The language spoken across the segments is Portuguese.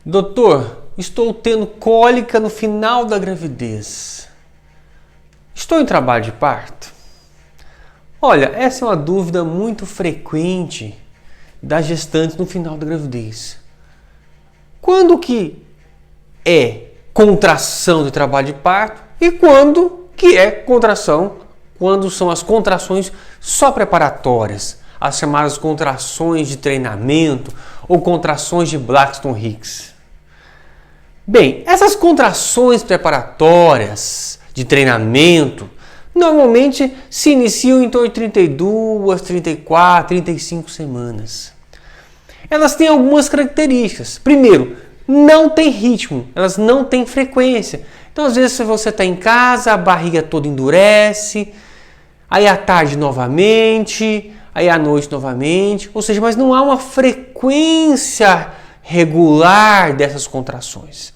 Doutor, estou tendo cólica no final da gravidez. Estou em trabalho de parto? Olha, essa é uma dúvida muito frequente das gestantes no final da gravidez. Quando que é contração de trabalho de parto e quando que é contração, quando são as contrações só preparatórias, as chamadas contrações de treinamento ou contrações de Braxton-Hicks. Bem, essas contrações preparatórias de treinamento normalmente se iniciam em torno de 32, 34, 35 semanas. Elas têm algumas características. Primeiro, não tem ritmo, elas não têm frequência. Então, às vezes, se você está em casa, a barriga toda endurece, aí à tarde novamente, aí à noite novamente, ou seja, mas não há uma frequência regular dessas contrações.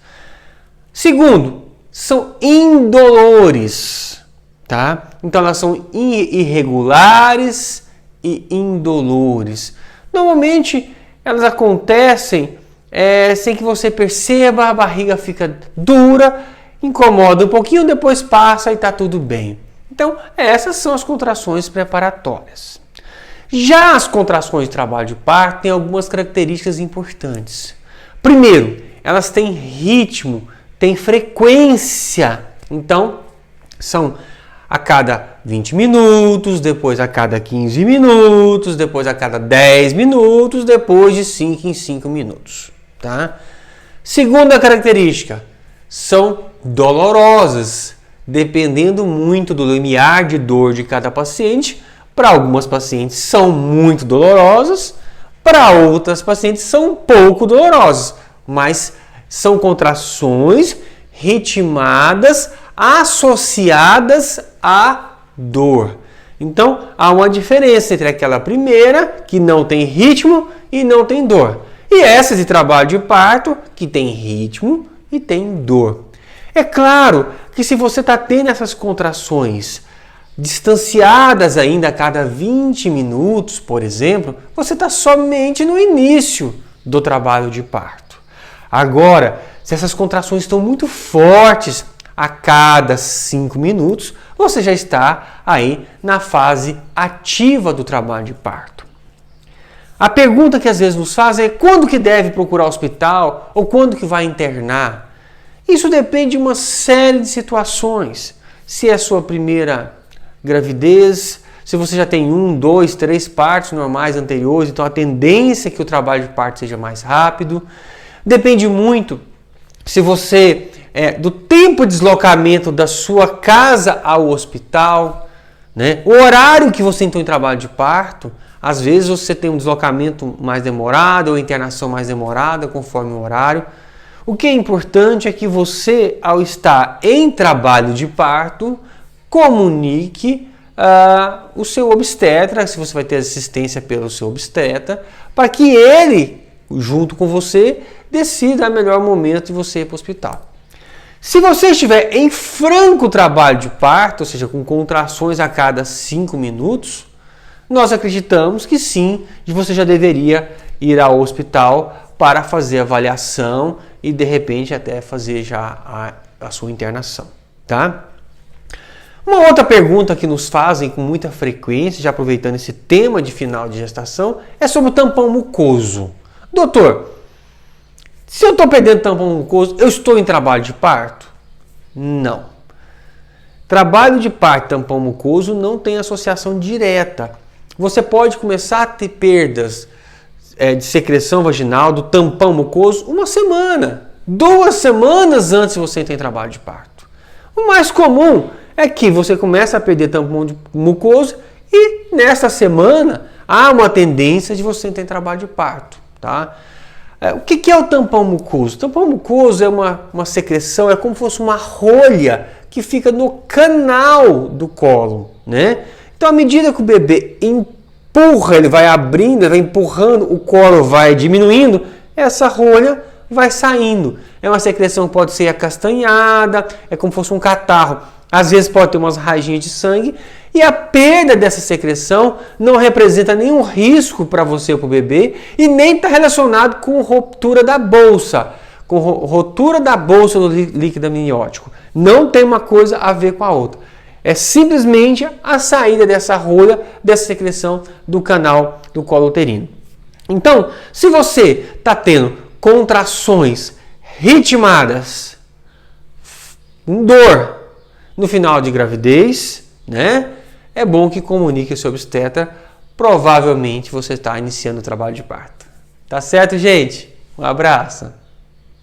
Segundo, são indolores, tá? Então elas são irregulares e indolores. Normalmente elas acontecem sem que você perceba, a barriga fica dura, incomoda um pouquinho, depois passa e está tudo bem. Então essas são as contrações preparatórias. Já as contrações de trabalho de parto têm algumas características importantes. Primeiro, elas têm ritmo, têm frequência. Então, são a cada 20 minutos, depois a cada 15 minutos, depois a cada 10 minutos, depois de 5 em 5 minutos. Tá? Segunda característica, são dolorosas, dependendo muito do limiar de dor de cada paciente. Para algumas pacientes são muito dolorosas, para outras pacientes são pouco dolorosas, mas são contrações ritmadas associadas à dor. Então, há uma diferença entre aquela primeira, que não tem ritmo e não tem dor, e essa de trabalho de parto, que tem ritmo e tem dor. É claro que se você está tendo essas contrações distanciadas ainda a cada 20 minutos, por exemplo, você está somente no início do trabalho de parto. Agora, se essas contrações estão muito fortes a cada 5 minutos, você já está aí na fase ativa do trabalho de parto. A pergunta que às vezes nos fazem é quando que deve procurar hospital ou quando que vai internar? Isso depende de uma série de situações. Se é a sua primeira gravidez, se você já tem 1, 2, 3 partos normais anteriores, então a tendência é que o trabalho de parto seja mais rápido. Depende muito se você do tempo de deslocamento da sua casa ao hospital, né? O horário que você entrou em trabalho de parto, às vezes você tem um deslocamento mais demorado ou internação mais demorada conforme o horário. O que é importante é que você, ao estar em trabalho de parto, comunique o seu obstetra, se você vai ter assistência pelo seu obstetra, para que ele, junto com você, decida o melhor momento de você ir para o hospital. Se você estiver em franco trabalho de parto, ou seja, com contrações a cada 5 minutos, nós acreditamos que sim, você já deveria ir ao hospital para fazer a avaliação e de repente até fazer já a sua internação, tá? Uma outra pergunta que nos fazem com muita frequência, já aproveitando esse tema de final de gestação, é sobre o tampão mucoso. Doutor, se eu estou perdendo tampão mucoso, eu estou em trabalho de parto? Não. Trabalho de parto e tampão mucoso não tem associação direta. Você pode começar a ter perdas de secreção vaginal do tampão mucoso 1 semana, 2 semanas antes de você entrar em trabalho de parto. O mais comum é que você começa a perder tampão mucoso e nessa semana há uma tendência de você entrar em trabalho de parto, tá? O que é o tampão mucoso? O tampão mucoso é uma secreção, é como se fosse uma rolha que fica no canal do colo, né? Então, à medida que o bebê empurra, ele vai abrindo, ele vai empurrando, o colo vai diminuindo, essa rolha vai saindo. É uma secreção que pode ser acastanhada, é como se fosse um catarro. Às vezes pode ter umas rainhas de sangue e a perda dessa secreção não representa nenhum risco para você ou para o bebê e nem está relacionado com ruptura da bolsa. com rotura da bolsa do líquido amniótico. Não tem uma coisa a ver com a outra. É simplesmente a saída dessa rolha, dessa secreção do canal do colo uterino. Então, se você está tendo contrações ritmadas, com dor no final de gravidez, né? É bom que comunique ao seu obstetra. Provavelmente você está iniciando o trabalho de parto. Tá certo, gente? Um abraço.